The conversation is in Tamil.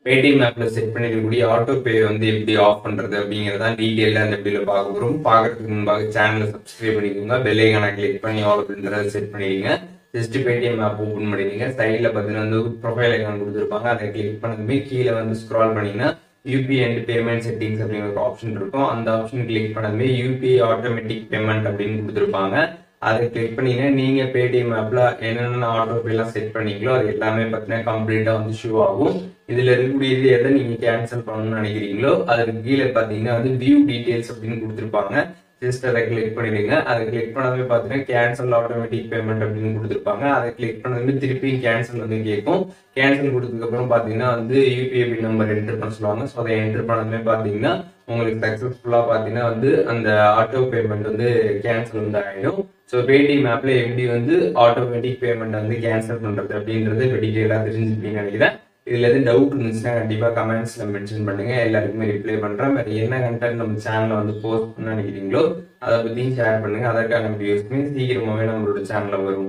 பேடிஎம் ஆப்ல செட் பண்ணிருக்கக்கூடிய ஆட்டோ பே வந்து எப்படி ஆஃப் பண்றது அப்படிங்கறத டீடைலா இந்த வீடியோல பார்க்க போறோம். பார்க்கறதுக்கு முன்பாக சேனலை சப்ஸ்கிரைப் பண்ணிக்கோங்க, பெல் ஐகானை கிளிக் பண்ணி ஆல் அப்படின்றத செட் பண்ணிடுங்க. ஜஸ்ட் பேடிஎம் ஆப் ஓபன் பண்ணிடுங்க. சைட்ல பாத்தீங்கன்னா வந்து ப்ரொஃபைல் ஐகான் கொடுத்துருப்பாங்க, அதை கிளிக் பண்ணதுமே கீழே வந்து ஸ்க்ரால் பண்ணீங்கன்னா யூபிஐ அண்ட் பேமெண்ட் செட்டிங்ஸ் அப்படிங்கிற ஒரு ஆப்ஷன் இருக்கும். அந்த ஆப்ஷன் கிளிக் பண்ணதுமே யூபிஐ ஆட்டோமேட்டிக் பேமெண்ட் அப்படின்னு கொடுத்துருப்பாங்க. அதை கிளிக் பண்ணீங்கன்னா நீங்க பேடிஎம் ஆப்ல என்னென்ன ஆட்டோ பே எல்லாம் செட் பண்ணீங்களோ அது எல்லாமே பார்த்தீங்கன்னா கம்ப்ளீட்டா வந்து ஷோ ஆகும். இதுல இருக்கக்கூடியது எதை நீங்க கேன்சல் பண்ணணும்னு நினைக்கிறீங்களோ அதுக்கு கீழே பாத்தீங்கன்னா வந்து வியூ டீடைல்ஸ் அப்படின்னு கொடுத்துருப்பாங்க. ஜஸ்ட் அதை கிளிக் பண்ணிடுங்க. அதை கிளிக் பண்ணவே பார்த்தீங்கன்னா கேன்சல் ஆட்டோமேட்டிக் பேமெண்ட் அப்படின்னு கொடுத்துருப்பாங்க. அதை கிளிக் பண்ணதுமே திருப்பி கேன்சல் வந்து கேட்கும். கேன்சல் கொடுத்ததுக்கு அப்புறம் பாத்தீங்கன்னா வந்து யூபிஐ பின் நம்பர் என்டர் பண்ண சொல்லுவாங்க. ஸோ அதை என்டர் பண்ணதுமே பாத்தீங்கன்னா உங்களுக்கு சக்சஸ்ஃபுல்லா பாத்தீங்கன்னா வந்து அந்த ஆட்டோ பேமெண்ட் வந்து கேன்சல் வந்து ஆயிடும். ஸோ பேடிஎம் ஆப்ல எப்படி வந்து ஆட்டோமேட்டிக் பேமெண்ட் வந்து கேன்சல் பண்றது அப்படின்றது இப்போ டீடைலா தெரிஞ்சுக்கிட்டீங்கன்னு நினைக்கிறேன். இதுல எதுவும் டவுட் இருந்துச்சுன்னா கண்டிப்பா கமெண்ட்ஸ்ல மென்ஷன் பண்ணுங்க, எல்லாருக்குமே ரிப்ளை பண்றேன். வேற என்ன கண்டென்ட் நம்ம சேனல்ல வந்து போஸ்ட் பண்ண நினைக்கிறீங்களோ அதை பத்தியும் ஷேர் பண்ணுங்க. அதற்கான வீடியோஸ்மே சீக்கிரமாவே நம்மளோட சேனல்ல வரும்.